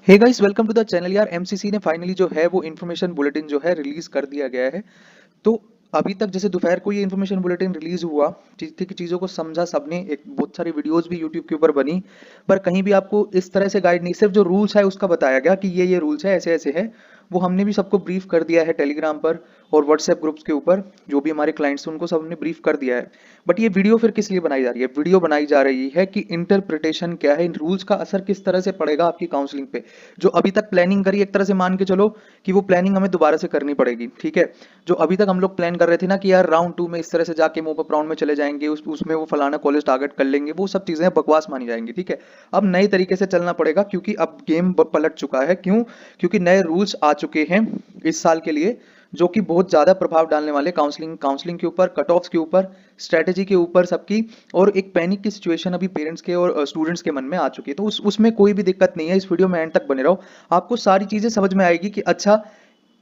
Hey guys, welcome to the channel. यार MCC ने finally जो है वो इन्फॉर्मेशन बुलेटिन जो है रिलीज कर दिया गया है। तो अभी तक जैसे दोपहर को ये इन्फॉर्मेशन बुलेटिन रिलीज हुआ, चीज़ों को समझा सबने, एक बहुत सारी वीडियोस भी यूट्यूब के ऊपर बनी, पर कहीं भी आपको इस तरह से गाइड नहीं, सिर्फ जो रूल्स है उसका बताया गया कि ये रूल्स है, ऐसे ऐसे है। वो हमने भी सबको ब्रीफ कर दिया है टेलीग्राम पर और व्हाट्सएप ग्रुप्स के ऊपर। जो भी हमारे क्लाइंट्स हैं उनको सब हमने ब्रीफ कर दिया है। बट ये वीडियो फिर किस लिए बनाई जा रही है? वीडियो बनाई जा रही है कि इंटरप्रिटेशन क्या है, इन रूल्स का असर किस तरह से पड़ेगा आपकी काउंसलिंग पे। जो अभी तक प्लानिंग करी, एक तरह से मान के चलो कि वो प्लानिंग हमें दोबारा से करनी पड़ेगी। ठीक है, जो अभी तक हम लोग प्लान कर रहे थे ना कि यार राउंड 2 में इस तरह से जाके मूव अप राउंड में चले जाएंगे, उसमें वो फलाना कॉलेज टारगेट कर लेंगे, वो सब चीजें बकवास मानी जाएंगी। ठीक है, अब नए तरीके से चलना पड़ेगा क्योंकि अब गेम पलट चुका है। क्यों? क्योंकि नए रूल्स आ चुके हैं इस साल के लिए, जो कि बहुत ज्यादा प्रभाव डालने वाले काउंसलिंग के ऊपर, कट ऑफ्स के ऊपर, स्ट्रेटेजी के ऊपर, सबकी। और एक पैनिक की सिचुएशन अभी पेरेंट्स के और स्टूडेंट्स के मन में आ चुकी है। तो उसमें कोई भी दिक्कत नहीं है। इस वीडियो में एंड तक बने रहो, आपको सारी चीजें समझ में आएगी कि अच्छा,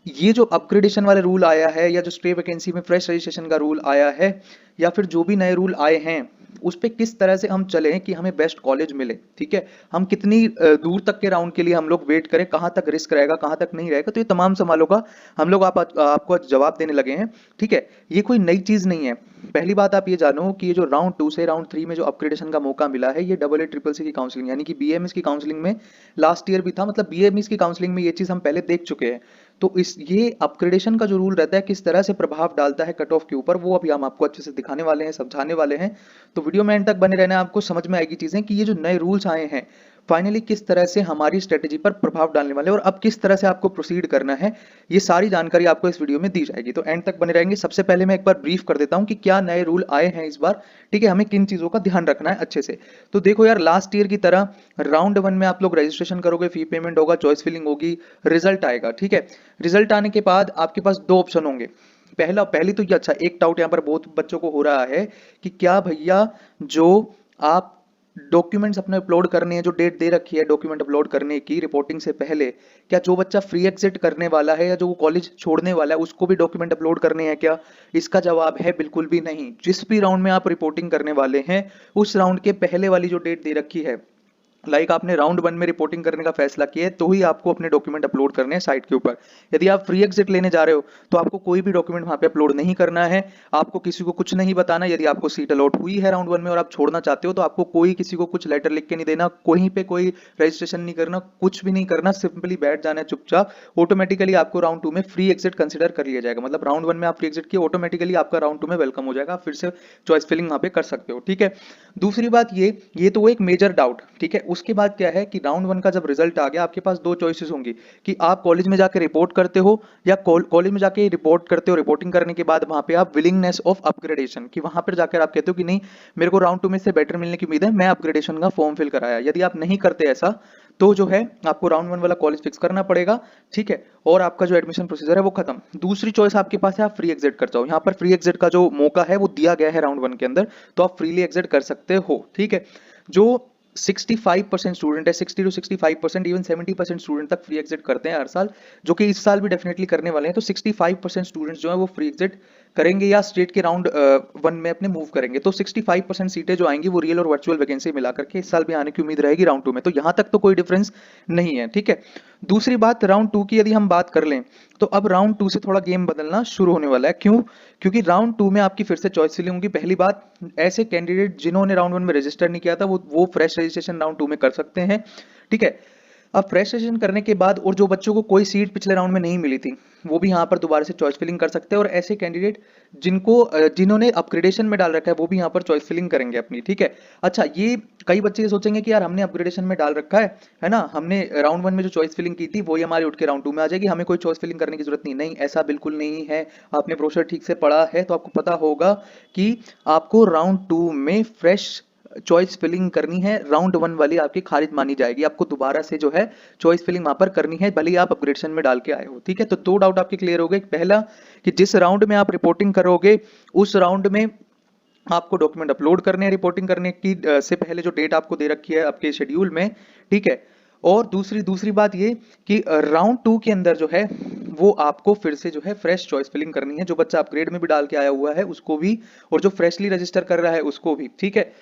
ये जो अपग्रेडेशन वाला रूल आया है, या जो स्टे वैकेंसी में फ्रेश रजिस्ट्रेशन का रूल आया है, या फिर जो भी नए रूल आए हैं, उस पे किस तरह से हम चलें कि हमें बेस्ट कॉलेज मिले। ठीक है, हम कितनी दूर तक के राउंड के लिए हम लोग वेट करें, कहाँ तक रिस्क रहेगा, कहाँ तक नहीं रहेगा। तो ये तमाम सवालों का हम लोग आपको आज जवाब देने लगे हैं। ठीक है, ये कोई नई चीज नहीं है। पहली बात आप ये जानो कि ये जो राउंड 2 से राउंड 3 में जो अपग्रेडेशन का मौका मिला है, ये डबल ए ट्रिपल सी की काउंसलिंग यानी कि बीएमएस की काउंसलिंग में लास्ट ईयर भी था। मतलब बीएमएस की काउंसलिंग में ये चीज हम पहले देख चुके हैं। तो इस ये अपग्रेडेशन का जो रूल रहता है, किस तरह से प्रभाव डालता है कट ऑफ के ऊपर, वो अभी हम आपको अच्छे से दिखाने वाले हैं, समझाने वाले हैं। तो वीडियो में एंड तक बने रहना, आपको समझ में आएगी चीजें कि ये जो नए रूल्स आए हैं फाइनली किस तरह से हमारी स्ट्रेटेजी पर प्रभाव डालने वाले हैं, और अब किस तरह से आपको प्रोसीड करना है। ये सारी जानकारी आपको इस वीडियो में दी जाएगी, तो एंड तक बने रहेंगे। सबसे पहले मैं एक बार ब्रीफ कर देता हूं कि क्या नए रूल आए हैं इस बार। ठीक है, हमें किन चीजों का ध्यान रखना है अच्छे से। तो देखो यार, लास्ट ईयर की तरह राउंड 1 में आप लोग रजिस्ट्रेशन करोगे, फी पेमेंट होगा, चॉइस फिलिंग होगी, रिजल्ट आएगा। ठीक है, रिजल्ट आने के बाद आपके पास दो ऑप्शन होंगे। पहली तो ये, अच्छा एक डाउट यहाँ पर बहुत बच्चों को हो रहा है कि क्या भैया, जो आप डॉक्यूमेंट्स अपने अपलोड करने हैं, जो डेट दे रखी है डॉक्यूमेंट अपलोड करने की रिपोर्टिंग से पहले, क्या जो बच्चा फ्री एग्जिट करने वाला है या जो कॉलेज छोड़ने वाला है उसको भी डॉक्यूमेंट अपलोड करने हैं क्या? इसका जवाब है बिल्कुल भी नहीं। जिस भी राउंड में आप रिपोर्टिंग करने वाले हैं, उस राउंड के पहले वाली जो डेट दे रखी है, आपने राउंड 1 में रिपोर्टिंग करने का फैसला किया है, तो ही आपको अपने डॉक्यूमेंट अपलोड करने हैं साइट के ऊपर। यदि आप फ्री एग्जिट लेने जा रहे हो तो आपको कोई भी डॉक्यूमेंट वहां पे अपलोड नहीं करना है। आपको किसी को कुछ नहीं बताना। यदि आपको सीट अलॉट हुई है राउंड 1 में और आप छोड़ना चाहते हो, तो आपको कोई किसी को कुछ लेटर लिख के नहीं देना, कहीं पे कोई रजिस्ट्रेशन नहीं करना, कुछ भी नहीं करना, सिंपली बैठ जाना है चुपचाप। ऑटोमेटिकली आपको राउंड 2 में फ्री एग्जिट कंसिडर कर लिया जाएगा। मतलब राउंड 1 में आप फ्री एग्जिट किए, ऑटोमेटिकली आपका राउंड 2 में वेलकम हो जाएगा, आप फिर से चॉइस फिलिंग वहां पे कर सकते हो। ठीक है, दूसरी बात ये तो वो एक मेजर डाउट। ठीक है, उसके बाद क्या है कि राउंड 1 का जब रिजल्ट आ गया, आपके पास दो चॉइसेस होंगी कि आप कॉलेज में जाके रिपोर्ट करते हो, या कॉलेज में जाके रिपोर्ट करते हो, रिपोर्टिंग करने के बाद वहां पे आप विलिंगनेस ऑफ अपग्रेडेशन, कि वहां पर जाकर आप कहते हो कि नहीं, मेरे को राउंड 2 में से बेटर मिलने की उम्मीद है, मैं अपग्रेडेशन का फॉर्म फिल कराया। यदि आप नहीं करते ऐसा, तो जो है आपको राउंड 1 वाला कॉलेज फिक्स करना पड़ेगा। ठीक है, और आपका जो एडमिशन प्रोसीजर है वो खत्म। दूसरी चॉइस आपके पास है, आप फ्री एग्जिट कर जाओ। यहाँ पर फ्री एग्जिट का जो मौका है वो दिया गया है राउंड 1 के अंदर, तो आप फ्रीली एग्जिट कर सकते हो। ठीक है, जो 65% स्टूडेंट है, 60 to 65%, इवन 70% स्टूडेंट तक फ्री एग्जिट करते हैं हर साल, जो कि इस साल भी डेफिनेटली करने वाले हैं। तो 65% स्टूडेंट्स जो है वो फ्री एग्जिट करेंगे या स्टेट के राउंड 1 में अपने मूव करेंगे। तो 65% सीटें जो आएंगी वो रियल और वर्चुअल वैकेंसी मिला करके इस साल भी आने की उम्मीद रहेगी राउंड 2 में। तो यहां तक तो कोई डिफरेंस नहीं है। ठीक है, दूसरी बात, राउंड 2 की यदि हम बात कर लें, तो अब राउंड 2 से थोड़ा गेम बदलना शुरू होने वाला है। क्यों? क्योंकि राउंड 2 में आपकी फिर से चॉइस फिलिंग होगी। पहली बात, ऐसे कैंडिडेट जिन्होंने राउंड 1 में रजिस्टर नहीं किया था, वो फ्रेश रजिस्ट्रेशन राउंड 2 में कर सकते हैं। ठीक है, अब फ्रेश रजिस्ट्रेशन करने के बाद, और जो बच्चों को कोई सीट पिछले राउंड में नहीं मिली थी, वो भी यहाँ पर दोबारा से चॉइस फिलिंग कर सकते हैं। और ऐसे कैंडिडेट जिन्होंने अपग्रेडेशन में डाल रखा है, वो भी यहाँ पर चॉइस फिलिंग करेंगे अपनी। ठीक है, अच्छा, ये कई बच्चे ये सोचेंगे कि यार हमने अपग्रेडेशन में डाल रखा है ना, हमने राउंड 1 में जो चॉइस फिलिंग की थी वही हमारी उठ के राउंड 2 में आ जाएगी, हमें कोई चॉइस फिलिंग करने की जरूरत नहीं। नहीं, ऐसा बिल्कुल नहीं है। आपने प्रोसेस ठीक से पढ़ा है तो आपको पता होगा कि आपको राउंड 2 में फ्रेश चॉइस फिलिंग करनी है। राउंड 1 वाली आपकी खारिज मानी जाएगी, आपको दोबारा से जो है चॉइस फिलिंग वहां पर करनी है, भले ही आप अपग्रेडेशन में डाल के आए हो। ठीक है, तो दो डाउट आपके क्लियर हो गए। पहला, कि जिस राउंड में आप रिपोर्टिंग करोगे, उस राउंड में आपको डॉक्यूमेंट अपलोड करने हैं रिपोर्टिंग करने की से पहले, जो डेट आपको दे रखी है आपके शेड्यूल में। ठीक है, और दूसरी बात ये कि राउंड 2 के अंदर जो है वो आपको फिर से जो है फ्रेश चॉइस फिलिंग करनी है, जो बच्चा अपग्रेड में भी डाल के आया हुआ है उसको भी, और जो फ्रेशली रजिस्टर कर रहा है उसको भी। ठीक है,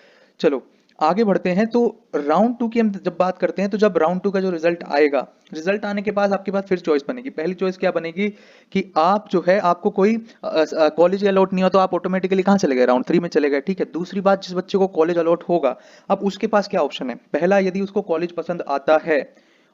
चलो आगे बढ़ते हैं। तो राउंड टू की हम जब बात करते हैं, तो जब राउंड टू का जो रिजल्ट आएगा, रिजल्ट आने के बाद आपके पास फिर चॉइस बनेगी। पहली चॉइस क्या बनेगी कि आप जो है, आपको कोई कॉलेज अलॉट नहीं हो तो आप ऑटोमेटिकली कहाँ चले गए, राउंड थ्री में चले गए। ठीक है, दूसरी बात, जिस बच्चे को कॉलेज अलॉट होगा, अब उसके पास क्या ऑप्शन है। पहला, यदि उसको कॉलेज पसंद आता है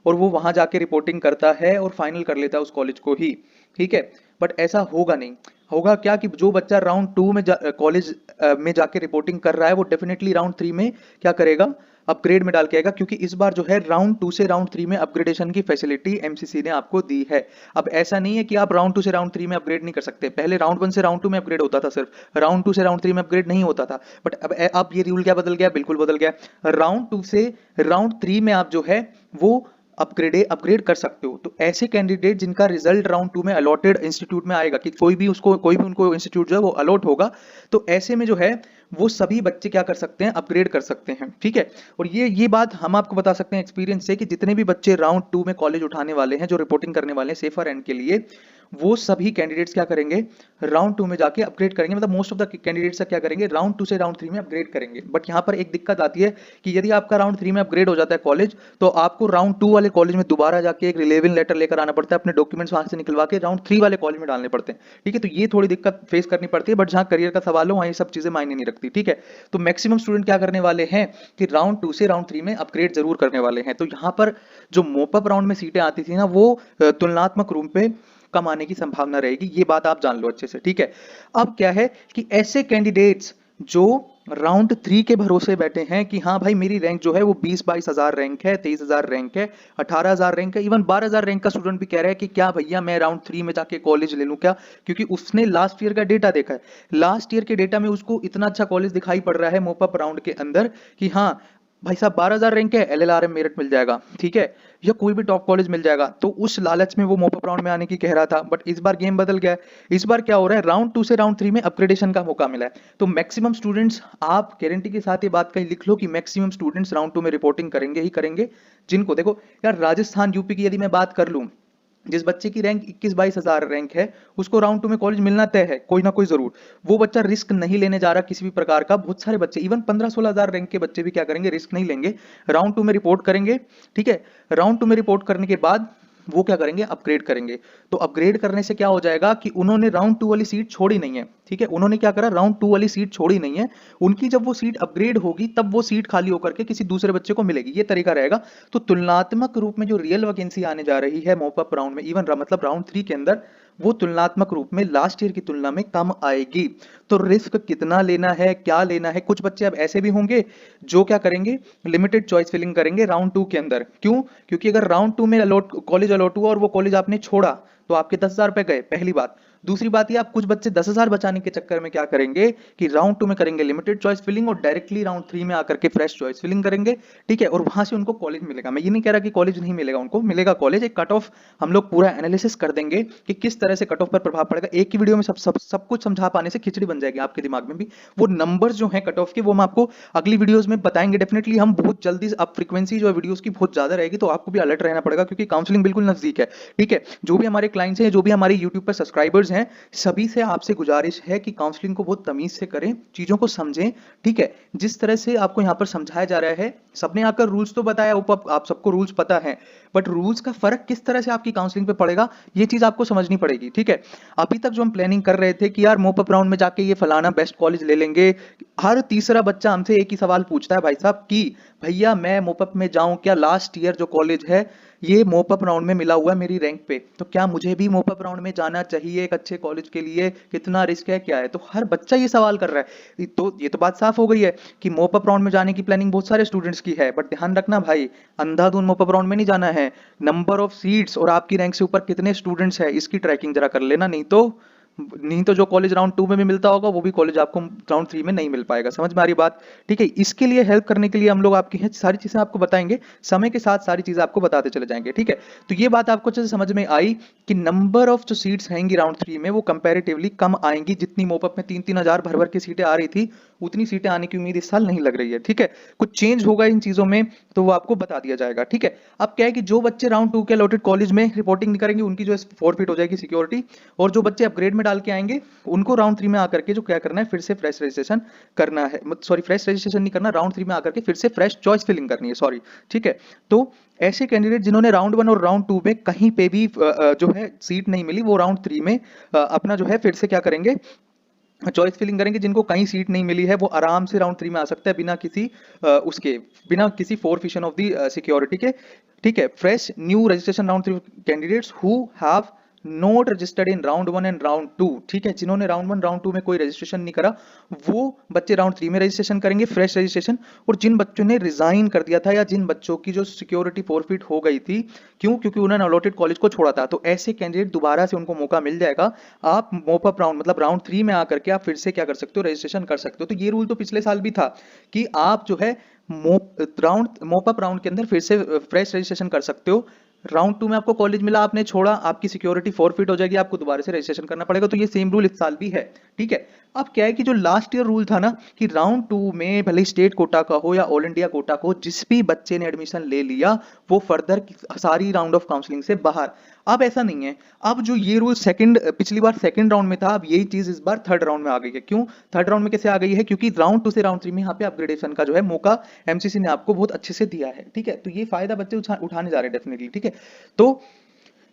और वो वहां जाके रिपोर्टिंग करता है और फाइनल कर लेता है उस कॉलेज को ही, ठीक है। बट ऐसा होगा नहीं। होगा क्या कि जो बच्चा राउंड टू में कॉलेज में जाके रिपोर्टिंग कर रहा है, वो डेफिनेटली राउंड थ्री में क्या करेगा, अपग्रेड में डाल के आएगा, क्योंकि इस बार जो है राउंड टू से राउंड थ्री में अपग्रेडेशन की फैसिलिटी एमसीसी ने आपको दी है। अब ऐसा नहीं है कि आप राउंड टू से राउंड थ्री में अपग्रेड नहीं कर सकते। पहले राउंड वन से राउंड टू में अपग्रेड होता था, सिर्फ राउंड टू से राउंड थ्री में अपग्रेड नहीं होता था। बट अब ये रूल क्या बदल गया, बिल्कुल बदल गया। राउंड टू से राउंड थ्री में आप जो है वो अपग्रेड कर सकते हो। तो ऐसे कैंडिडेट जिनका रिजल्ट राउंड टू में अलॉटेड इंस्टीट्यूट में आएगा, कि कोई भी उनको इंस्टीट्यूट जो है वो अलॉट होगा, तो ऐसे में जो है वो सभी बच्चे क्या कर सकते हैं, अपग्रेड कर सकते हैं। ठीक है, और ये बात हम आपको बता सकते हैं एक्सपीरियंस से, कि जितने भी बच्चे राउंड टू में कॉलेज उठाने वाले हैं, जो रिपोर्टिंग करने वाले हैं सेफर एंड के लिए, वो सभी कैंडिडेट्स क्या करेंगे, राउंड टू में जाके अपग्रेड करेंगे। मतलब मोस्ट ऑफ द कैंडिडेट्स क्या करेंगे, राउंड टू से राउंड थ्री में अपग्रेड करेंगे। बट यहाँ पर एक दिक्कत आती है कि यदि आपका राउंड थ्री में अपग्रेड हो जाता है कॉलेज, तो आपको राउंड टू वाले कॉलेज में दोबारा जाके एक रिलेविंग लेटर लेकर आना पड़ता है, अपने डॉक्यूमेंट्स वहां से निकलवा के राउंड थ्री वाले कॉलेज में डालने पड़ते हैं। ठीक है, तो ये थोड़ी दिक्कत फेस करनी पड़ती है। बट जहां करियर का सवाल हो, वहां ये सब चीजें मायने नहीं रखती। ठीक है, तो मैक्सिमम स्टूडेंट क्या करने वाले हैं कि राउंड टू से राउंड थ्री में अपग्रेड जरूर करने वाले हैं। तो यहाँ पर जो मोपअप राउंड में सीटें आती थी ना, वो तुलनात्मक रूप पे कम आने की संभावना रहेगी। ये बात आप जान लो अच्छे से। ठीक है, अब क्या है कि ऐसे कैंडिडेट्स जो राउंड थ्री के भरोसे बैठे हैं कि हाँ भाई, मेरी रैंक जो है वो 20-22 हजार रैंक है, 23 हजार रैंक है, 18 हजार रैंक है, इवन 12 हजार रैंक का स्टूडेंट भी कह रहा है कि क्या भैया मैं राउंड थ्री में जाके कॉलेज ले लूं क्या, क्योंकि उसने लास्ट ईयर का डेटा देखा है। लास्ट ईयर के डेटा में उसको इतना अच्छा कॉलेज दिखाई पड़ रहा है मोपअप राउंड के अंदर कि हाँ भाई साहब, 12,000 रैंक है, एलएलआरएम मेरिट मिल जाएगा, ठीक है, या कोई भी टॉप कॉलेज मिल जाएगा। तो उस लालच में वो मोपअप राउंड में आने की कह रहा था। बट इस बार गेम बदल गया है। इस बार क्या हो रहा है, राउंड टू से राउंड थ्री में अपग्रेडेशन का मौका मिला है। तो मैक्सिमम स्टूडेंट्स, आप गारंटी के साथ ये बात कहीं लिख लो कि मैक्सिमम स्टूडेंट्स राउंड टू में रिपोर्टिंग करेंगे ही करेंगे। जिनको देखो यार, राजस्थान यूपी की यदि मैं बात कर लूं, जिस बच्चे की रैंक 21-22 हजार रैंक है, उसको राउंड टू में कॉलेज मिलना तय है, कोई ना कोई जरूर। वो बच्चा रिस्क नहीं लेने जा रहा किसी भी प्रकार का। बहुत सारे बच्चे, इवन 15-16 हजार रैंक के बच्चे भी क्या करेंगे, रिस्क नहीं लेंगे, राउंड टू में रिपोर्ट करेंगे। ठीक है, राउंड टू में रिपोर्ट करने के बाद वो क्या करेंगे, अपग्रेड करेंगे। तो अपग्रेड करने से क्या हो जाएगा कि उन्होंने राउंड टू वाली सीट छोड़ी नहीं है। ठीक है, उन्होंने क्या करा, राउंड टू वाली सीट छोड़ी नहीं है। उनकी जब वो सीट अपग्रेड होगी, तब वो सीट खाली होकर के किसी दूसरे बच्चे को मिलेगी। ये तरीका रहेगा। तो तुलनात्मक रूप में जो रियल वैकेंसी आने जा रही है मोपअप राउंड में, इवन मतलब राउंड थ्री के अंदर, वो तुलनात्मक रूप में लास्ट ईयर की तुलना में कम आएगी। तो रिस्क कितना लेना है, क्या लेना है। कुछ बच्चे अब ऐसे भी होंगे जो क्या करेंगे, लिमिटेड चॉइस फिलिंग करेंगे राउंड टू के अंदर। क्यों, क्योंकि अगर राउंड टू में कॉलेज अलॉट हुआ और वो कॉलेज आपने छोड़ा, तो आपके 10,000 रुपए गए, पहली बात। दूसरी बात ये, आप कुछ बच्चे 10,000 बचाने के चक्कर में क्या करेंगे कि राउंड टू में करेंगे लिमिटेड चॉइस फिलिंग और डायरेक्टली राउंड थ्री में आकर के फ्रेश चॉइस फिलिंग करेंगे। ठीक है, और वहां से उनको कॉलेज मिलेगा। मैं ये नहीं कह रहा कि कॉलेज नहीं मिलेगा, उनको मिलेगा कॉलेज। एक कट ऑफ हम लोग पूरा एनालिसिस कर देंगे कि किस तरह से कट ऑफ पर प्रभाव पड़ेगा। एक ही वीडियो में सब कुछ समझा पाने से खिचड़ी बन जाएगी आपके दिमाग में भी। वो नंबर जो है कट ऑफ के, वो हम आपको अगली वीडियोस में बताएंगे डेफिनेटली। हम बहुत जल्दी, अब फ्रीक्वेंसी जो है वीडियोस की बहुत ज्यादा रहेगी, तो आपको भी अलर्ट रहना पड़ेगा, क्योंकि काउंसलिंग बिल्कुल नजदीक है। ठीक है, जो भी हमारे क्लाइंट्स हैं, जो भी हमारे यूट्यूब पर सब्सक्राइबर्स हैं, सभी से आपसे गुजारिश है कि काउंसलिंग को बहुत तमीज से करें, चीजों को समझें। ठीक है, जिस तरह से आपको यहाँ पर समझाया जा रहा है, सबने आकर रूल्स तो बताया, आप सबको रूल्स पता है, बट रूल्स का फर्क किस तरह से आपकी काउंसलिंग पे पड़ेगा, ये चीज आपको समझनी पड़ेगी। ठीक है, अभी तक जो हम प्लानिंग कर रहे थे कि यार मोपअप राउंड में जाके ये फलाना बेस्ट कॉलेज ले लेंगे, हर तीसरा बच्चा हमसे एक ही सवाल पूछता है भाई साहब कि भैया मैं मोपअप में जाऊं क्या, लास्ट ईयर जो कॉलेज है ये मोपअप राउंड में मिला हुआ है मेरी रैंक पे, तो क्या मुझे भी मोपअप राउंड में जाना चाहिए एक अच्छे कॉलेज के लिए, कितना रिस्क है, क्या है। तो हर बच्चा ये सवाल कर रहा है। तो ये तो बात साफ हो गई है कि मोपअप राउंड में जाने की प्लानिंग बहुत सारे स्टूडेंट्स की है। बट ध्यान रखना भाई, अंधाधुन मोपअप राउंड में नहीं जाना है। नंबर ऑफ सीट्स और आपकी रैंक से ऊपर कितने स्टूडेंट्स है, इसकी ट्रैकिंग जरा कर लेना। नहीं तो जो कॉलेज राउंड टू में भी मिलता होगा, वो भी कॉलेज आपको राउंड थ्री में नहीं मिल पाएगा। समझ में आ रही बात। ठीक है, इसके लिए हेल्प करने के लिए हम लोग आपकी सारी चीजें आपको बताएंगे, समय के साथ सारी चीजें आपको बताते चले जाएंगे। ठीक है, तो ये बात आपको अच्छे से समझ में आई कि नंबर ऑफ जो सीट्स रहेंगी राउंड थ्री में, वो कंपैरेटिवली कम आएंगी। जितनी मोपअप में 3-3 हजार भर भर की सीटें आ रही थी, उतनी सीटें आने की उम्मीद इस साल नहीं लग रही है। ठीक है, कुछ चेंज होगा इन चीजों में, तो वो आपको बता दिया जाएगा। ठीक है, अब क्या है कि जो बच्चे राउंड टू के अलॉटेड कॉलेज में रिपोर्टिंग नहीं करेंगे, उनकी जो है फॉरफिट हो जाएगी सिक्योरिटी, और जो बच्चे अपग्रेड में डाल के आएंगे, उनको राउंड 3 में आकर के जो क्या करना है, फिर से फ्रेश रजिस्ट्रेशन करना है, सॉरी फ्रेश रजिस्ट्रेशन नहीं करना, राउंड 3 में आकर के फिर से फ्रेश चॉइस फिलिंग करनी है, सॉरी, ठीक है। तो ऐसे कैंडिडेट जिन्होंने राउंड 1 और राउंड 2 में कहीं पे भी जो है सीट नहीं मिली, वो राउंड 3 में अपना जो है फिर से क्या करेंगे, चॉइस फिलिंग करेंगे। जिनको कहीं सीट नहीं मिली है वो आराम से राउंड 3 में आ सकता है बिना किसी बिना किसी फोरफिशन ऑफ द सिक्योरिटी के, ठीक है। Fresh new registration round 3 candidates who have note registered in round 1 and round 2, ठीक है, जिन्होंने राउंड 1 राउंड 2 में कोई रजिस्ट्रेशन नहीं करा वो बच्चे राउंड 3 में रजिस्ट्रेशन करेंगे, फ्रेश रजिस्ट्रेशन। और जिन बच्चों ने रिजाइन कर दिया था या जिन बच्चों की जो सिक्योरिटी फोरफिट हो गई थी, क्यों, क्योंकि उन्होंने अलॉटेड कॉलेज को छोड़ा था, तो ऐसे कैंडिडेट दोबारा से उनको मौका मिल जाएगा। आप मोप अप राउंड मतलब राउंड 3 में आकर के आप फिर से क्या कर सकते हो, रजिस्ट्रेशन कर सकते हो। तो ये रूल तो पिछले साल भी था कि आप जो है मोप अप राउंड के अंदर फिर से फ्रेश रजिस्ट्रेशन कर सकते हो। राउंड 2 में आपको कॉलेज मिला, आपने छोड़ा, आपकी सिक्योरिटी फोरफिट हो जाएगी, आपको दोबारा से रजिस्ट्रेशन करना पड़ेगा। तो ये सेम रूल इस साल भी है, ठीक है। अब क्या है कि जो लास्ट ईयर रूल था ना कि राउंड 2 में भले स्टेट कोटा का हो या ऑल इंडिया कोटा का हो, जिस भी बच्चे ने एडमिशन ले लिया वो फर्दर सारी राउंड ऑफ काउंसलिंग से बाहर। अब ऐसा नहीं है, अब जो ये रूल पिछली बार सेकंड राउंड में था, अब यही चीज इस बार थर्ड राउंड में आ गई है। क्यों थर्ड राउंड में कैसे आ गई है, क्योंकि राउंड 2 से राउंड 3 में यहाँ पे अपग्रेडेशन का जो है मौका एमसीसी ने आपको बहुत अच्छे से दिया है, ठीक है। तो ये फायदा बच्चे उठाने जा रहे हैं डेफिनेटली, ठीक है। तो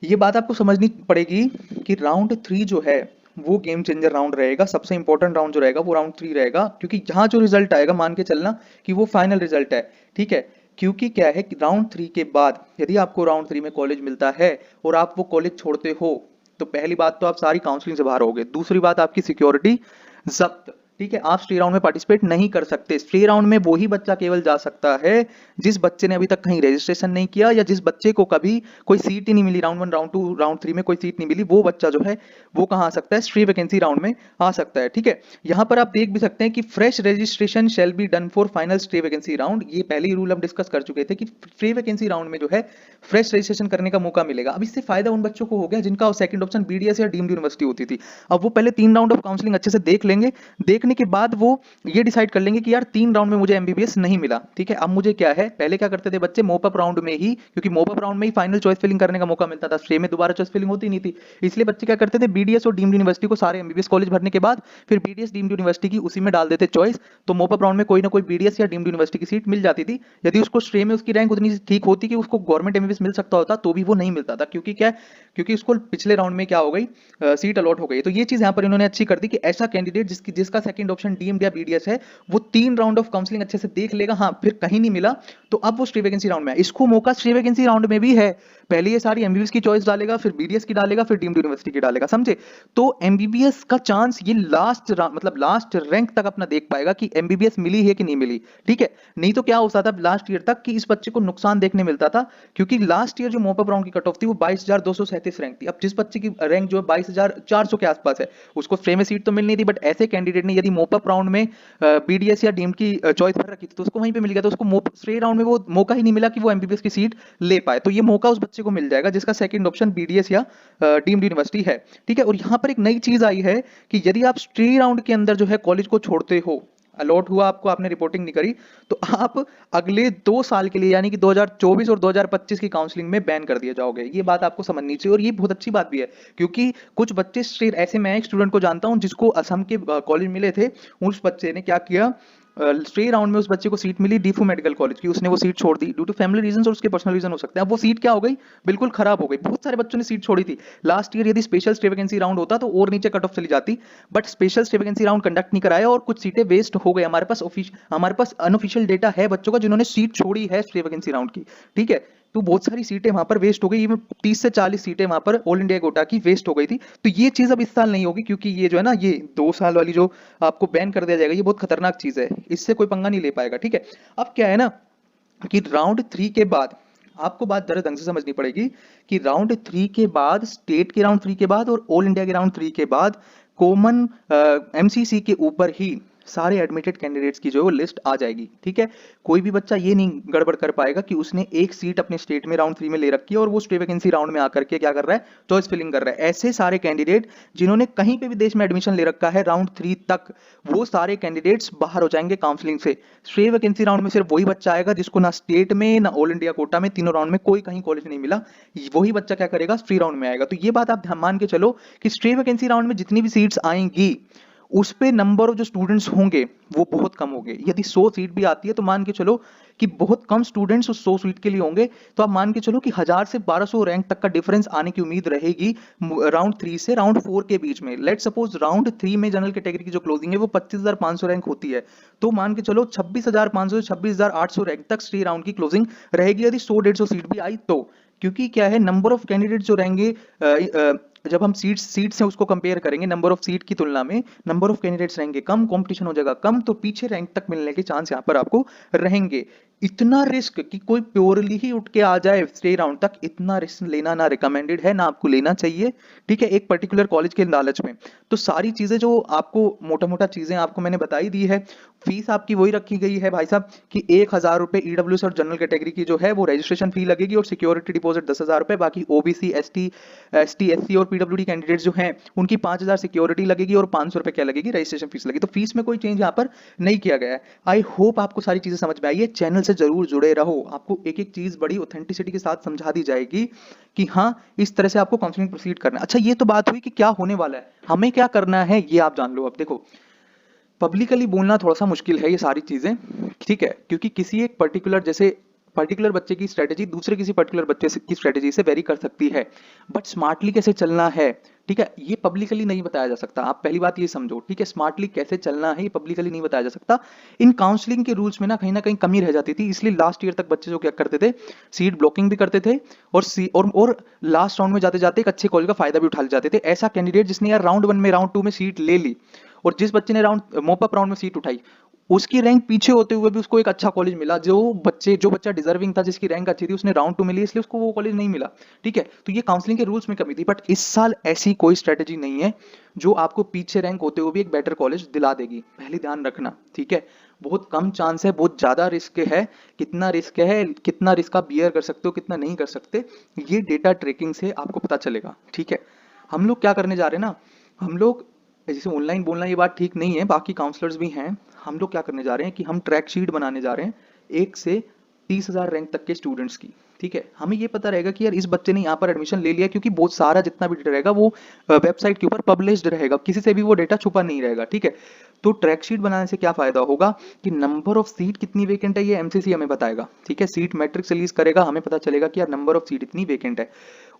ये बात आपको समझनी पड़ेगी कि राउंड 3 जो है वो गेम चेंजर राउंड रहेगा, सबसे इंपॉर्टेंट राउंड जो रहेगा वो राउंड 3 रहेगा, क्योंकि यहाँ जो रिजल्ट आएगा मान के चलना कि वो फाइनल रिजल्ट है, ठीक है। क्योंकि क्या है कि राउंड 3 के बाद यदि आपको राउंड 3 में कॉलेज मिलता है और आप वो कॉलेज छोड़ते हो, तो पहली बात तो आप सारी काउंसलिंग से बाहर होगे, दूसरी बात आपकी सिक्योरिटी जब्त, ठीक है। आप स्टे राउंड में पार्टिसिपेट नहीं कर सकते। स्टे राउंड में वही बच्चा केवल जा सकता है जिस बच्चे ने अभी तक कहीं रजिस्ट्रेशन नहीं किया या जिस बच्चे को कभी कोई सीट ही नहीं मिली, राउंड 1 राउंड 2 राउंड 3 में कोई सीट नहीं मिली, वो बच्चा जो है वो कहाँ आ सकता है, स्ट्री वैकेंसी राउंड में आ सकता है, ठीक है। यहाँ पर आप देख भी सकते हैं कि fresh registration shall be done for final stay vacancy round. ये पहले ही रूल हम डिस्कस कर चुके थे कि स्टे वैकेंसी राउंड में जो है फ्रेश रजिस्ट्रेशन करने का मौका मिलेगा। अब इससे फायदा उन बच्चों को हो गया जिनका सेकंड ऑप्शन बीडीएस या डीम्ड यूनिवर्सिटी होती थी। अब वो पहले 3 राउंड ऑफ काउंसलिंग अच्छे से देख लेंगे, देखने के बाद वो ये डिसाइड कर लेंगे कि यार 3 राउंड में मुझे एमबीबीएस नहीं मिला, ठीक है। अब मुझे क्या है, पहले क्या करते थे बच्चे मोप अप राउंड में ही, क्योंकि मोप अप राउंड में ही फाइनल चॉइस फिलिंग करने का मौका मिलता था, स्टे में दोबारा चॉइस फिलिंग होती नहीं थी, इसलिए बच्चे क्या करते थे बीडीएस और डीम्ड यूनिवर्सिटी को सारे एमबीबीएस कॉलेज भरने के बाद फिर बीडीएस डीम्ड यूनिवर्सिटी की उसी में डाल देते चॉइस। तो मोप अप राउंड में कोई ना कोई बीडीएस या डीम्ड यूनिवर्सिटी की सीट मिल जाती थी। यदि उसको स्टे में उसकी रैंक उतनी ठीक होती कि उसको गवर्नमेंट एमबीबीएस मिल सकता होता, तो भी वो नहीं मिलता था, क्योंकि क्या, क्योंकि उसको पिछले राउंड में क्या हो गई, सीट अलॉट हो गई। तो ये चीज यहाँ पर इन्होंने अच्छी कर दी कि ऐसा कैंडिडेट जिसका सेकंड ऑप्शन डीएमडी या बीडीएस है वो 3 राउंड ऑफ काउंसलिंग अच्छे से देख लेगा, हाँ फिर कहीं नहीं मिला तो अब वो स्टे वैकेंसी राउंड में है। इसको मौका स्टे वैकेंसी राउंड में भी है, पहले ये सारी एमबीबीएस की चॉइस डालेगा, फिर बीडीएस की डालेगा, फिर डीम्ड यूनिवर्सिटी की डालेगा, समझे। तो एमबीबीएस का चांस ये लास्ट रैंक तक अपना देख पाएगा कि एमबीबीएस मिली है कि नहीं मिली, ठीक है। नहीं तो क्या होता था लास्ट ईयर तक कि इस बच्चे को नुकसान देखने मिलता था, क्योंकि लास्ट ईयर जो मॉप अप राउंड की कट ऑफ थी वो 22,237 रैंक थी। अब जिस बच्चे की रैंक जो है 22,400 के आसपास है उसको फ्रेम में सीट तो मिल नहीं थी, बट ऐसे कैंडिडेट ने यदि मॉप अप राउंड में बीडीएस या डीम्ड की चॉइस भर रखी थी तो उसको वहीं पे मिल गया, तो उसको स्टे राउंड में वो मौका ही नहीं मिला कि वो एमबीबीएस की सीट ले पाए। तो ये मौका उस बच्चे को मिल जाएगा जिसका सेकंड ऑप्शन बीडीएस या डीम्ड यूनिवर्सिटी है, ठीक है। और यहाँ पर एक नई चीज आई है कि यदि आप स्टे राउंड के अंदर जो है कॉलेज को छोड़ते हो, अलॉट हुआ आपको, आपने रिपोर्टिंग नहीं करी, तो आप अगले 2 साल के लिए यानी कि 2024 और 2025 की काउंसलिंग में बैन कर दिए जाओगे। ये बात आपको समझनी चाहिए और ये बहुत अच्छी बात भी है, क्योंकि कुछ बच्चे ऐसे, मैं एक स्टूडेंट को जानता हूं जिसको असम के कॉलेज मिले थे, उस बच्चे ने क्या किया, स्टे राउंड में उस बच्चे को सीट मिली डीफू मेडिकल कॉलेज की, उसने वो सीट छोड़ दी ड्यू टू फैमिली रीजंस और उसके पर्सनल रीजन हो सकते हैं। अब वो सीट क्या हो गई, बिल्कुल खराब हो गई। बहुत सारे बच्चों ने सीट छोड़ी थी लास्ट ईयर। यदि स्पेशल स्टे वैकेंसी राउंड होता तो और नीचे कट ऑफ चली जाती, but special stay vacancy round conduct नहीं कराया और कुछ सीटें वेस्ट हो गई। हमारे पास अनऑफिशियल डेटा है बच्चों का जिन्होंने सीट छोड़ी है स्टे वैकेंसी राउंड की, ठीक है। तो बहुत सारी सीटें वहां पर वेस्ट हो गई, 30 से 40 सीटें वहां पर ऑल इंडिया कोटा की वेस्ट हो गई थी। तो ये चीज अब इस साल नहीं होगी, क्योंकि ये जो है ना, ये 2 साल वाली जो आपको बैन कर दिया जाएगा, ये बहुत खतरनाक चीज है, इससे कोई पंगा नहीं ले पाएगा, ठीक है। अब क्या है ना कि राउंड 3 के बाद आपको बात जरा ढंग से समझनी पड़ेगी कि राउंड 3 के बाद, स्टेट के राउंड 3 के बाद और ऑल इंडिया के राउंड 3 के बाद कॉमन एमसीसी के ऊपर ही सारे एडमिटेड कैंडिडेट्स की जो है वो लिस्ट आ जाएगी। ठीक है, कोई भी बच्चा ये नहीं गड़बड़ कर पाएगा कि उसने एक सीट अपने स्टेट में राउंड 3 में ले रखी है और वो स्टे वैकेंसी राउंड में आकर के क्या कर रहा है, चॉइस फिलिंग कर रहा है। ऐसे सारे कैंडिडेट जिन्होंने कहीं पे भी देश में एडमिशन ले रखा है राउंड 3 तक, वो सारे कैंडिडेट्स बाहर हो जाएंगे काउंसलिंग से। स्टे वैकेंसी राउंड में सिर्फ वही बच्चा आएगा जिसको ना स्टेट में ना ऑल इंडिया कोटा में, तीनों राउंड में कोई कहीं कॉलेज नहीं मिला, वही बच्चा क्या करेगा, फ्री राउंड में आएगा। तो ये बात आप ध्यान मान के चलो कि स्टे वैकेंसी राउंड में जितनी भी सीट्स आएंगी उस पे नंबर ऑफ जो स्टूडेंट्स होंगे वो बहुत कम होंगे। यदि 100 सीट भी आती है तो मान के चलो कि बहुत कम स्टूडेंट्स उस 100 सीट के लिए होंगे। तो आप मान के चलो कि 1000 से 1200 रैंक तक का डिफरेंस आने की उम्मीद रहेगी राउंड 3 से राउंड 4 के बीच में। लेट सपोज राउंड 3 में जनरल कैटेगरी की जो क्लोजिंग है वो 25500 रैंक होती है, तो मान के चलो 26500 से 26800 रैंक तक स्टे राउंड की क्लोजिंग रहेगी यदि 100-150 सीट भी आई तो। क्योंकि क्या है, नंबर ऑफ कैंडिडेट जो रहेंगे, जब हम सीट्स से उसको कंपेयर करेंगे नंबर ऑफ सीट की तुलना में, नंबर ऑफ कैंडिडेट्स रहेंगे कम, कंपटीशन हो जाएगा कम, तो पीछे रैंक तक मिलने के चांस यहाँ पर आपको रहेंगे। इतना रिस्क कि कोई प्योरली ही उठ के आ जाए स्टे राउंड तक, इतना रिस्क लेना ना रिकमेंडेड है ना आपको लेना चाहिए। ठीक है, एक पर्टिकुलर कॉलेज के लालच में। तो सारी चीजें जो आपको मोटा मोटा चीजें आपको मैंने बताई दी है। फीस आपकी वही रखी गई है भाई साहब कि 1000 रुपए ईडब्ल्यूएस और जनरल कैटेगरी की जो है वो रजिस्ट्रेशन फी लगेगी और सिक्योरिटी डिपॉजिट 10,000 रुपए। बाकी ओबीसी एसटी एससी और पीडब्ल्यूडी कैंडिडेट्स जो हैं उनकी 5000 सिक्योरिटी लगेगी और 500 रुपए क्या लगेगी, रजिस्ट्रेशन फीस लगेगी। तो फीस में कोई चेंज यहाँ पर नहीं किया गया है। आई होप आपको सारी चीजें समझ में आई है। चैनल से जरूर जुड़े रहो, आपको एक एक चीज बड़ी ऑथेंटिसिटी के साथ समझा दी जाएगी कि हाँ इस तरह से आपको काउंसलिंग प्रोसीड करना है। अच्छा, ये तो बात हुई कि क्या होने वाला है, हमें क्या करना है ये आप जान लो। अब देखो, पब्लिकली बोलना थोड़ा सा मुश्किल है ये सारी चीजें, ठीक है, क्योंकि किसी एक पर्टिकुलर बच्चे की स्ट्रेटेजी दूसरे किसी पर्टिकुलर बच्चे की स्ट्रेटेजी से वेरी कर सकती है। बट स्मार्टली कैसे चलना है, ठीक है, ये पब्लिकली नहीं बताया जा सकता। आप पहली बात ये समझो, ठीक है, स्मार्टली कैसे चलना है ये पब्लिकली नहीं बताया जा सकता। इन काउंसलिंग के रूल्स में ना कहीं कमी रह जाती थी, इसलिए लास्ट ईयर तक बच्चे जो क्या करते थे, सीट ब्लॉकिंग भी करते थे और लास्ट राउंड में जाते जाते एक अच्छे कॉलेज का फायदा भी उठा जाते थे। ऐसा कैंडिडेट जिसने यार राउंड 1 में राउंड 2 में सीट ले ली और जिस बच्चे ने मॉपअप राउंड में सीट उठाई उसकी रैंक पीछे होते हुए भी उसको एक अच्छा कॉलेज मिला। जो बच्चा डिजर्विंग था, जिसकी रैंक अच्छी थी, उसने राउंड 2 में ली, इसलिए उसको वो कॉलेज नहीं मिला। ठीक है, तो ये काउंसलिंग के रूल्स में कमी थी। बट इस साल ऐसी कोई स्ट्रेटेजी नहीं है जो आपको पीछे रैंक होते हुए भी एक बेटर कॉलेज दिला देगी, पहले ध्यान रखना। ठीक है, बहुत कम चांस है, बहुत ज्यादा रिस्क है। कितना रिस्क है, कितना रिस्क आप बियर कर सकते हो, कितना नहीं कर सकते, ये डेटा ट्रेकिंग से आपको पता चलेगा। ठीक है, हम लोग क्या करने जा रहे हैं ना, हम लोग जैसे ऑनलाइन बोलना ये बात ठीक नहीं है, बाकी काउंसलर्स भी हैं, हम लोग क्या करने जा रहे हैं कि हम ट्रैक शीट बनाने जा रहे हैं 1 से 30,000 रैंक तक के स्टूडेंट्स की। ठीक है, हमें ये पता रहेगा कि यार इस बच्चे ने यहाँ पर एडमिशन ले लिया, क्योंकि बहुत सारा जितना भी डेटा रहेगा वो वेबसाइट के ऊपर पब्लिश्ड रहेगा, किसी से भी वो डेटा छुपा नहीं रहेगा। ठीक है, तो ट्रैक शीट बनाने से क्या फायदा होगा कि नंबर ऑफ सीट कितनी वेकेंट है ये एमसीसी हमें बताएगा। ठीक है, सीट मैट्रिक्स रिलीज करेगा, हमें पता चलेगा कि यार नंबर ऑफ सीट इतनी वेकेंट है,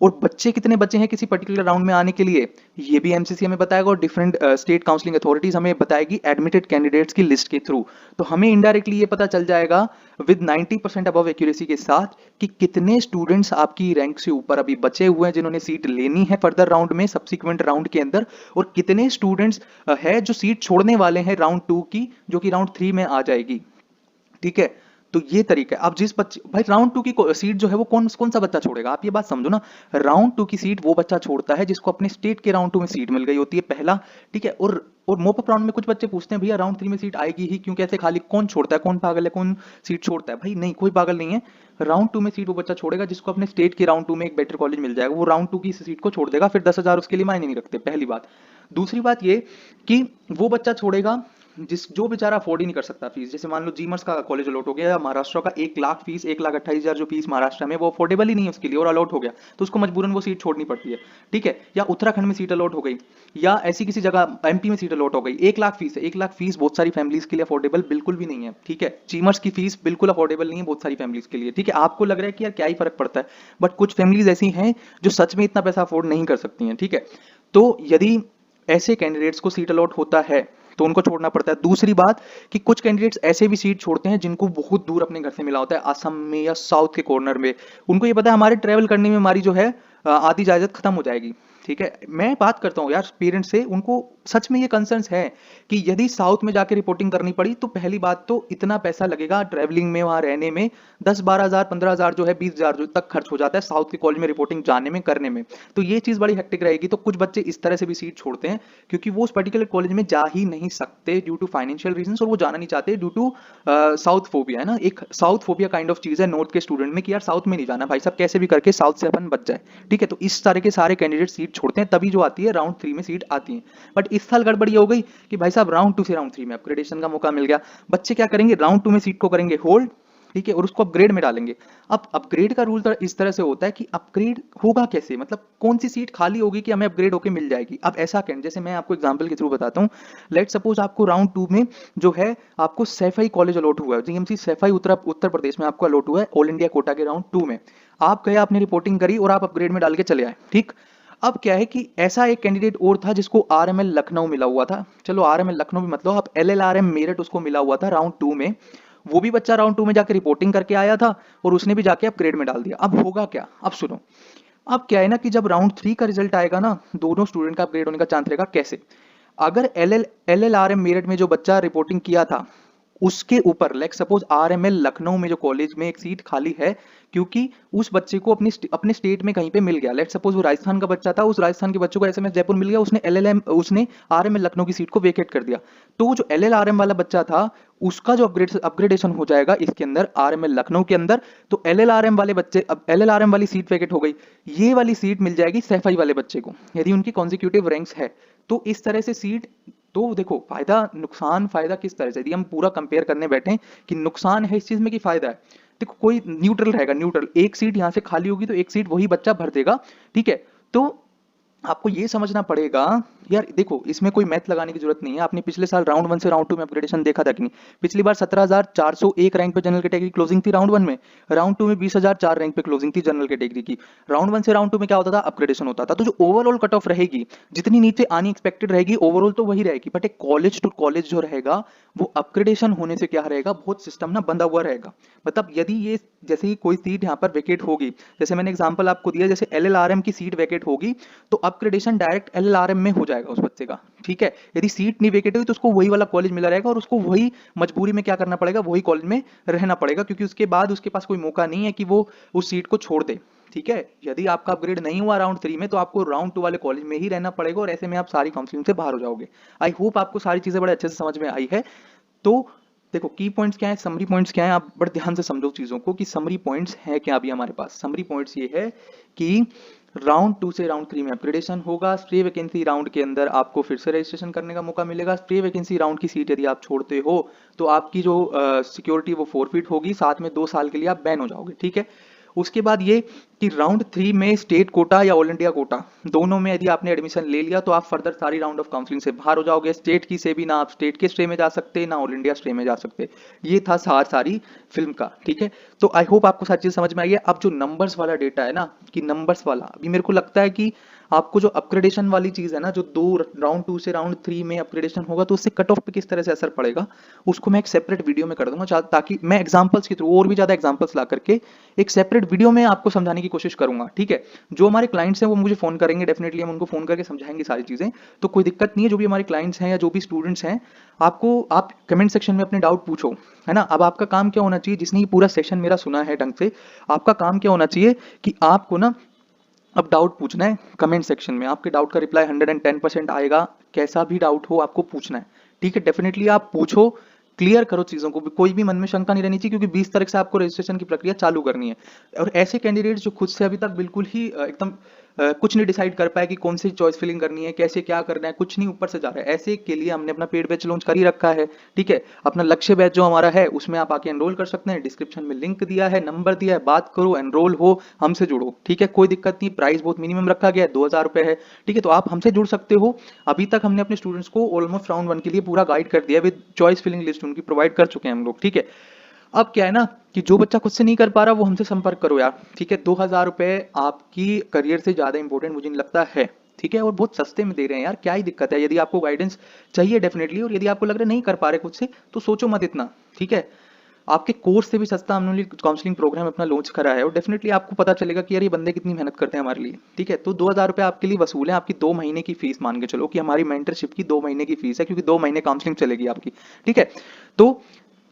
और बच्चे कितने बचे हैं किसी पर्टिकुलर राउंड में आने के लिए, ये भी एमसीसी हमें बताएगा, और डिफरेंट स्टेट काउंसलिंग अथॉरिटीज हमें बताएगी एडमिटेड कैंडिडेट्स की लिस्ट के थ्रू। तो हमें इनडायरेक्टली ये पता चल जाएगा विद 90% अबव एक्यूरेसी के साथ कि कितने स्टूडेंट्स आपकी रैंक से ऊपर अभी बचे हुए हैं जिन्होंने सीट लेनी है फर्दर राउंड में, सब्सिक्वेंट राउंड के अंदर, और कितने स्टूडेंट्स है जो सीट छोड़ने वाले हैं राउंड 2 की, जो कि राउंड 3 में आ जाएगी। ठीक है, तो ये तरीका है। अब जिस बच्चे भाई राउंड 2 की सीट जो है वो कौन सा बच्चा छोड़ेगा, आप ये बात समझो ना, राउंड 2 की सीट वो बच्चा छोड़ता है जिसको अपने स्टेट के राउंड 2 में सीट मिल गई होती है पहला। ठीक है, और मोपअप राउंड में कुछ बच्चे पूछते हैं भैया राउंड 3 में सीट आएगी ही क्यों, कैसे खाली, कौन छोड़ता है, कौन पागल है, कौन सीट छोड़ता है? भाई नहीं, कोई पागल नहीं है। राउंड 2 में सीट वो बच्चा छोड़ेगा जिसको अपने स्टेट के राउंड 2 में एक बेटर कॉलेज मिल जाएगा, वो राउंड 2 की सीट को छोड़ देगा, फिर 10,000 उसके लिए मायने नहीं रखते, पहली बात। दूसरी बात ये कि वो बच्चा छोड़ेगा जो बेचारा अफोर्ड ही नहीं कर सकता फीस। जैसे मान लो जीमर्स का कॉलेज अलॉट हो गया, या महाराष्ट्र का 1 लाख फीस, 1,28,000 जो फीस महाराष्ट्र में, वो अफोर्डेबल ही नहीं है उसके लिए और अलॉट हो गया, तो उसको मजबूरन वो सीट छोड़नी पड़ती है। ठीक है, या उत्तराखंड में सीट अलॉट हो गई, या ऐसी किसी जगह एमपी में सीट अलॉट हो गई, 1 लाख फीस है। 1 लाख फीस बहुत सारी फैमिलीज के लिए अफोर्डेबल बिल्कुल भी नहीं है। ठीक है, जीमर्स की फीस बिल्कुल अफोर्डेबल नहीं है बहुत सारी फैमिलीज के लिए। ठीक है, आपको लग रहा है कि यार क्या ही फर्क पड़ता है, बट कुछ फैमिलीज ऐसी हैं जो सच में इतना पैसा अफोर्ड नहीं कर सकती हैं। ठीक है, तो यदि ऐसे कैंडिडेट्स को सीट अलॉट होता है तो उनको छोड़ना पड़ता है। दूसरी बात कि कुछ कैंडिडेट्स ऐसे भी सीट छोड़ते हैं जिनको बहुत दूर अपने घर से मिला होता है, असम में या साउथ के कॉर्नर में, उनको ये पता है हमारे ट्रेवल करने में हमारी जो है आधी इजाजत खत्म हो जाएगी। ठीक है, मैं बात करता हूँ यार पेरेंट्स से, उनको सच में ये कंसर्न्स है कि यदि साउथ में जाके रिपोर्टिंग करनी पड़ी तो पहली बात तो इतना पैसा लगेगा ट्रैवलिंग में, वहां रहने में, 10-12 हज़ार 15 हज़ार जो है 20 हज़ार जो तक खर्च हो जाता है साउथ के कॉलेज में रिपोर्टिंग जाने में करने में। तो ये चीज बड़ी हेक्टिक रहेगी। तो कुछ बच्चे इस तरह से भी सीट छोड़ते हैं क्योंकि वो उस पर्टिकुलर कॉलेज में जा ही नहीं सकते ड्यू टू फाइनेंशियल रीजन, और वो जाना नहीं चाहते ड्यू टू साउथ फोबिया, है ना, एक साउथ फोबिया काइंड ऑफ चीज है नॉर्थ के स्टूडेंट में कि यार साउथ में नहीं जाना भाई साहब, कैसे भी करके साउथ से अपन बच जाए। ठीक है, तो इस तरह के सारे कैंडिडेट सीट छोड़ते हैं, तभी जो आती है राउंड 3 में सीट आती है। बट इस साल गड़बड़ी ये हो गई कि भाई साहब राउंड 2 से राउंड 3 में अपग्रेडेशन का मौका मिल गया। बच्चे क्या करेंगे, राउंड 2 में सीट को करेंगे होल्ड, ठीक है, और उसको अपग्रेड में डालेंगे। अब अपग्रेड का रूल इस तरह से होता है कि अपग्रेड होगा कैसे, मतलब कौन सी सीट खाली होगी कि हमें अपग्रेड होके मिल जाएगी। अब ऐसा कैंड, जैसे मैं आपको एग्जांपल के थ्रू बताता हूँ। लेट सपोज आपको राउंड 2 में जो है आपको सैफई कॉलेज अलॉट हुआ है, जीएमसी सैफई उत्तर प्रदेश में आपको अलॉट हुआ है ऑल इंडिया कोटा के राउंड 2 में। आप गए, आपने रिपोर्टिंग करी और आप अपग्रेड में डाल के चले आए। ठीक, अब क्या है कि ऐसा एक कैंडिडेट और था जिसको आरएमएल लखनऊ मिला हुआ था। चलो आरएमएल लखनऊ भी मतलब आप एलएलआरएम मेरठ उसको मिला हुआ था राउंड 2 में। वो भी बच्चा राउंड 2 में जाके रिपोर्टिंग करके आया था और उसने भी जाके अपग्रेड में डाल दिया। अब होगा क्या, अब सुनो। अब क्या है ना कि जब राउंड 3 का रिजल्ट आएगा ना, दोनों स्टूडेंट का अपग्रेड होने का चांस रहेगा। कैसे, अगर एलएलआरएम मेरठ में जो बच्चा रिपोर्टिंग किया था उसके ऊपर लेट सपोज आरएमएल लखनऊ में जो कॉलेज में एक सीट खाली है क्योंकि उस बच्चे को अपने स्टेट में कहीं पे मिल गया, लेट सपोज वो राजस्थान का बच्चा था, उस राजस्थान के बच्चे को एसएमएस जयपुर मिल गया, उसने आरएमएल लखनऊ की सीट को वेकेट कर दिया। तो जो एलएलआरएम वाला बच्चा था उसका जो अपग्रेडेशन हो जाएगा इसके अंदर आरएमएल लखनऊ के अंदर, तो एलएलआरएम वाले बच्चे, अब एलएलआरएम वाली सीट वेकेट हो गई, ये वाली सीट मिल जाएगी सैफई वाले बच्चे को यदि उनकी कॉन्जिक्यूटिव रैंक्स है। तो इस तरह से सीट, तो देखो फायदा नुकसान, फायदा किस तरह से, यदि हम पूरा कंपेयर करने बैठे कि नुकसान है इस चीज में कि फायदा है, देखो कोई न्यूट्रल रहेगा, न्यूट्रल, एक सीट यहां से खाली होगी तो एक सीट वही बच्चा भर देगा। ठीक है, तो आपको ये समझना पड़ेगा यार, देखो इसमें कोई मैथ लगाने की जरूरत नहीं है। आपने पिछले साल राउंड 1 से राउंड 2 में अपग्रेडेशन देखा था कि नहीं, पिछली बार 17,401 रैंक पे जनरल कैटेगरी क्लोजिंग थी राउंड 1 में, राउंड 2 में 20,004 रैंक पे क्लोजिंग थी जनरल कैटेगरी की। राउंड 1 से राउंड 2 में क्या होता था, अपग्रेडेशन होता था। तो जो ओवरऑल कट ऑफ रहेगी, जितनी नीचे आनी एक्सपेक्टेड रहेगी ओवरऑल तो वही रहेगी, बट एक कॉलेज टू कॉलेज जो रहेगा वो अपग्रेडेशन होने से क्या रहेगा, बहुत सिस्टम ना बंधा हुआ रहेगा। मतलब यदि ये जैसे ही कोई सीट यहाँ पर वेकेट होगी, जैसे मैंने एग्जांपल आपको दिया, जैसे एलएलआरएम की सीट वेकेट होगी तो अपग्रेडेशन डायरेक्ट एलएलआरएम में हो जाएगा उस बच्चे का। ठीक है, यदि सीट नहीं वेकेट हुई तो उसको वही वाला कॉलेज मिला रहेगा और उसको वही मजबूरी में क्या करना पड़ेगा, वही कॉलेज में रहना पड़ेगा, क्योंकि उसके बाद उसके पास कोई मौका नहीं है कि वो उस सीट को छोड़ दे। ठीक है, यदि आपका अपग्रेड नहीं हुआ राउंड 3 में तो आपको राउंड 2 वाले कॉलेज में ही रहना पड़ेगा और ऐसे में आप सारी काउंसलिंग से बाहर हो जाओगे। आई होप आपको सारी चीजें बड़े अच्छे से समझ में आई है। तो देखो की पॉइंट्स क्या है, समरी पॉइंट्स क्या है, आप बड़े ध्यान से समझो चीजों को कि समरी पॉइंट्स है क्या। अभी हमारे पास समरी पॉइंट्स ये है कि राउंड 2 से राउंड 3 में अपग्रेडेशन होगा, स्प्रे वैकेंसी राउंड के अंदर आपको फिर से रजिस्ट्रेशन करने का मौका मिलेगा। स्प्रे वैकेंसी राउंड की सीट यदि आप छोड़ते हो तो आपकी जो सिक्योरिटी वो फोरफिट होगी, साथ में 2 साल के लिए आप बैन हो जाओगे। ठीक है, उसके बाद ये कि राउंड 3 में स्टेट कोटा या ऑल इंडिया कोटा दोनों में यदि आपने एडमिशन ले लिया तो आप फर्दर सारी राउंड ऑफ काउंसलिंग से बाहर हो जाओगे। स्टेट की से भी ना आप स्टेट के स्ट्रे में जा सकते ना ऑल इंडिया स्ट्रे में जा सकते। ये था सारी फिल्म का। ठीक है, तो आई होप आपको सारी चीज समझ में आई है। अब जो नंबर्स वाला डेटा है ना, कि नंबर्स वाला अभी मेरे को लगता है कि आपको जो अपग्रेडेशन वाली चीज है ना, जो राउंड 2 से राउंड 3 में अपग्रेडेशन होगा तो उससे कट ऑफ पे किस तरह से असर पड़ेगा उसको मैं एक सेपरेट वीडियो में कर दूंगा, ताकि मैं एग्जांपल्स के थ्रू और भी ज्यादा एग्जांपल्स ला करके एक सेपरेट वीडियो में आपको समझाने की कोशिश करूंगा। ठीक है, जो हमारे क्लाइंट्स हैं वो मुझे फोन करेंगे, डेफिनेटली हम उनको फोन करके समझाएंगे सारी चीजें, तो कोई दिक्कत नहीं है। जो भी हमारे क्लाइंट्स हैं या जो भी स्टूडेंट्स हैं, आप कमेंट सेक्शन में अपने डाउट पूछो, है ना। अब आपका काम क्या होना चाहिए, जिसने ये पूरा सेशन मेरा सुना है ढंग से, आपका काम क्या होना चाहिए कि आपको ना अब डाउट पूछना है कमेंट सेक्शन में। आपके डाउट का रिप्लाई 110% आएगा, कैसा भी डाउट हो आपको पूछना है। ठीक है, डेफिनेटली आप पूछो, क्लियर करो चीजों को, कोई भी मन में शंका नहीं रहनी चाहिए, क्योंकि 20 तारीख से आपको रजिस्ट्रेशन की प्रक्रिया चालू करनी है। और ऐसे कैंडिडेट जो खुद से अभी तक बिल्कुल ही एकदम कुछ नहीं डिसाइड कर पाए कि कौन सी चॉइस फिलिंग करनी है, कैसे क्या करना है, कुछ नहीं ऊपर से जा रहा है, ऐसे के लिए हमने अपना पेड बैच लॉन्च कर ही रखा है। ठीक है, अपना लक्ष्य बैच जो हमारा है उसमें आप आके एनरोल कर सकते हैं। डिस्क्रिप्शन में लिंक दिया है, नंबर दिया है, बात करो, एनरोल हो, हमसे जुड़ो। ठीक है, कोई दिक्कत नहीं, प्राइस बहुत मिनिमम रखा गया है, 2,000 रुपए है। ठीक है, तो आप हमसे जुड़ सकते हो। अभी तक हमने अपने स्टूडेंट्स को ऑलमोस्ट राउंड 1 के लिए पूरा गाइड कर दिया है, विद चॉइस फिलिंग लिस्ट उनकी प्रोवाइड कर चुके हैं हम लोग। ठीक है, अब क्या है ना कि जो बच्चा खुद से नहीं कर पा रहा वो हमसे संपर्क करो यार। ठीक है, 2,000 रुपए आपकी करियर से ज्यादा इंपॉर्टेंट मुझे नहीं लगता है। ठीक है, और बहुत सस्ते में दे रहे हैं यार, क्या ही दिक्कत है। यदि आपको गाइडेंस चाहिए डेफिनेटली, और यदि आपको लग रहा है नहीं कर पा रहे खुद से, तो सोचो मत इतना। ठीक है, आपके कोर्स से भी सस्ता हमने काउंसलिंग प्रोग्राम अपना लॉन्च करा है, और डेफिनेटली आपको पता चलेगा कि यार ये बंदे कितनी मेहनत करते हैं हमारे लिए, ठीक है। तो 2,000 रुपये आपके लिए वसूल है, आपकी 2 महीने की फीस मान के चलो कि हमारी मेंटरशिप की 2 महीने की फीस है, क्योंकि 2 महीने काउंसलिंग चलेगी आपकी, ठीक है। तो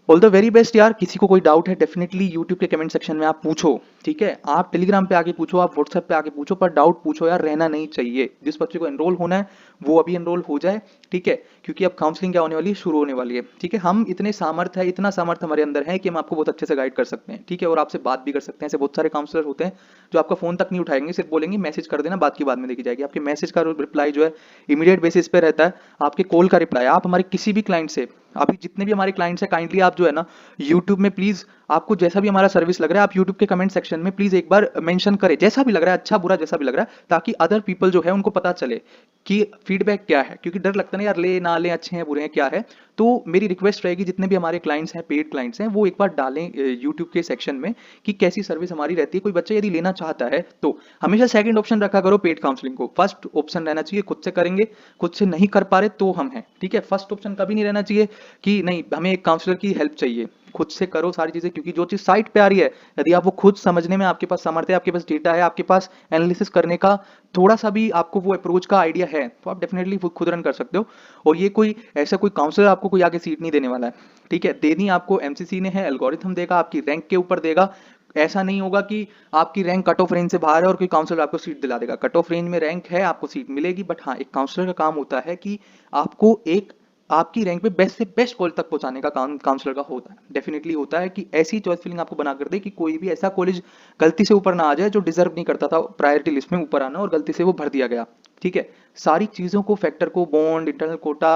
ऑल द वेरी बेस्ट यार। किसी को कोई डाउट है डेफिनेटली यूट्यूब के कमेंट सेक्शन में आप पूछो, ठीक है। आप टेलीग्राम पे आके पूछो, आप व्हाट्सएप पे आके पूछो, पर डाउट पूछो यार, रहना नहीं चाहिए। जिस बच्चे को एनरोल होना है वो अभी एनरोल हो जाए, ठीक है, क्योंकि अब काउंसलिंग क्या होने वाली है, शुरू होने वाली है, ठीक है। हम इतने सामर्थ है, इतना सामर्थ हमारे अंदर है कि हम आपको बहुत अच्छे से गाइड कर सकते हैं, ठीक है, और आपसे बात भी कर सकते हैं। ऐसे बहुत सारे काउंसलर होते हैं जो आपका फोन तक नहीं उठाएंगे, सिर्फ बोलेंगे मैसेज कर देना, बात की बाद में देखी जाएगी। आपके मैसेज का रिप्लाई जो है इमीडिएट बेसिस पे रहता है, आपके कॉल का रिप्लाई। आप हमारे किसी भी क्लाइंट से, अभी जितने भी हमारे क्लाइंट्स हैं, काइंडली आप जो है ना यूट्यूब में प्लीज, आपको जैसा भी हमारा सर्विस लग रहा है, आप यूट्यूब के कमेंट सेक्शन में प्लीज एक बार मेंशन करें, जैसा भी लग रहा है, अच्छा बुरा जैसा भी लग रहा है, ताकि अदर पीपल जो है उनको पता चले कि फीडबैक क्या है। क्योंकि डर लगता है ना यार, ले ना ले, अच्छे हैं बुरे हैं क्या है। तो मेरी रिक्वेस्ट रहेगी जितने भी हमारे क्लाइंट्स हैं, पेड क्लाइंट्स हैं, वो एक बार डालें यूट्यूब के सेक्शन में कि कैसी सर्विस हमारी रहती है। कोई बच्चा यदि लेना चाहता है तो हमेशा सेकंड ऑप्शन रखा करो पेड काउंसलिंग को, फर्स्ट ऑप्शन रहना चाहिए खुद से करेंगे, खुद से नहीं कर पा रहे तो हम हैं, ठीक है। फर्स्ट ऑप्शन कभी नहीं रहना चाहिए कि नहीं हमें एक काउंसलर की हेल्प चाहिए। खुद से करो सारी चीजें, क्योंकि जो चीज साइट पे आ रही है, यदि आप वो खुद समझने में आपके पास सामर्थ्य है, आपके पास डेटा है, आपके पास एनालिसिस करने का थोड़ा सा भी आपको वो अप्रोच का आइडिया है, तो आप डेफिनेटली खुद रन कर सकते हो। और ये कोई ऐसा कोई काउंसलर आपको कोई आगे सीट नहीं देने वाला है, ठीक है। देनी आपको एमसीसी ने है, एल्गोरिथम देगा, आपकी रैंक के ऊपर देगा। ऐसा नहीं होगा कि आपकी रैंक कट ऑफ रेंज से बाहर है और कोई काउंसलर आपको सीट दिला देगा। कट ऑफ रेंज में रैंक है, आपको सीट मिलेगी, बट हाँ, एक काउंसलर का काम होता है कि आपको एक आपकी रैंक पे बेस्ट से बेस्ट कॉलेज तक पहुंचाने का काम काउंसलर का होता है। डेफिनेटली होता है कि ऐसी चॉइस फिलिंग आपको बना कर दे कि कोई भी ऐसा कॉलेज गलती से ऊपर ना आ जाए जो डिजर्व नहीं करता था प्रायोरिटी लिस्ट में ऊपर आना, और गलती से वो भर दिया गया, ठीक है। सारी चीजों को, फैक्टर को, bond, internal Kota,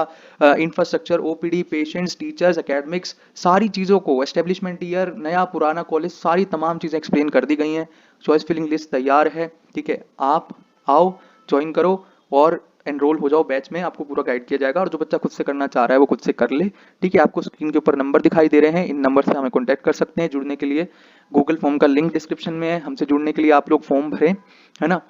infrastructure, OPD, patients, teachers, academics, सारी चीजों को, एस्टेब्लिशमेंट ईयर, नया पुराना कॉलेज, सारी तमाम चीजें एक्सप्लेन कर दी गई हैं। चॉइस फिलिंग लिस्ट तैयार है, ठीक है। आप आओ, ज्वाइन करो और एनरोल हो जाओ बैच में, आपको पूरा गाइड किया जाएगा। और जो बच्चा खुद से करना चाह रहा है वो खुद से कर ले, ठीक है। आपको स्क्रीन के ऊपर नंबर दिखाई दे रहे हैं, इन नंबर से हमें कॉन्टैक्ट कर सकते हैं जुड़ने के लिए। गूगल फॉर्म का लिंक डिस्क्रिप्शन में है, हमसे जुड़ने के लिए आप लोग फॉर्म भरें, है ना,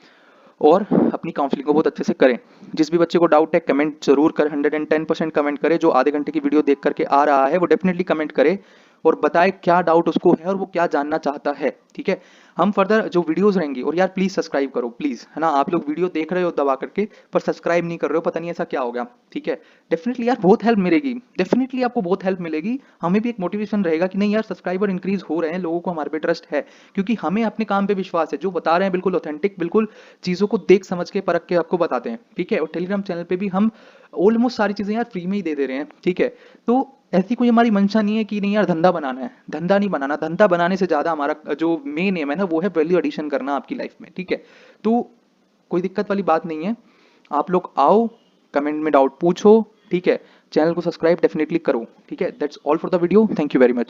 और अपनी काउंसलिंग को बहुत अच्छे से करें। जिस भी बच्चे को डाउट है कमेंट जरूर कर, 110% कमेंट करे। जो आधे घंटे की वीडियो देख करके आ रहा है वो डेफिनेटली कमेंट करे और बताए क्या डाउट उसको है और वो क्या जानना चाहता है, ठीक है। हम फर्दर जो वीडियोस रहेंगी, और यार प्लीज सब्सक्राइब करो प्लीज, है ना। आप लोग वीडियो देख रहे हो दबा करके, पर सब्सक्राइब नहीं कर रहे हो, पता नहीं ऐसा क्या हो गया, ठीक है। डेफिनेटली यार बहुत हेल्प मिलेगी, डेफिनेटली आपको बहुत हेल्प मिलेगी। हमें भी एक मोटिवेशन रहेगा कि नहीं यार, सब्सक्राइबर इंक्रीज हो रहे हैं, लोगों को हमारे पे ट्रस्ट है, क्योंकि हमें अपने काम पे विश्वास है। जो बता रहे हैं बिल्कुल ऑथेंटिक, बिल्कुल चीजों को देख समझ के परख के आपको बताते हैं, ठीक है। और टेलीग्राम चैनल पे भी हम ऑलमोस्ट सारी चीजें यार फ्री में ही दे रहे हैं, ठीक है। तो ऐसी कोई हमारी मंशा नहीं है कि नहीं यार धंधा बनाना है, धंधा नहीं बनाना। धंधा बनाने से ज्यादा हमारा जो मेन एम है ना, वो है वैल्यू एडिशन करना आपकी लाइफ में, ठीक है। तो कोई दिक्कत वाली बात नहीं है, आप लोग आओ, कमेंट में डाउट पूछो, ठीक है। चैनल को सब्सक्राइब डेफिनेटली करो, ठीक है। That's all for the video, thank you very much.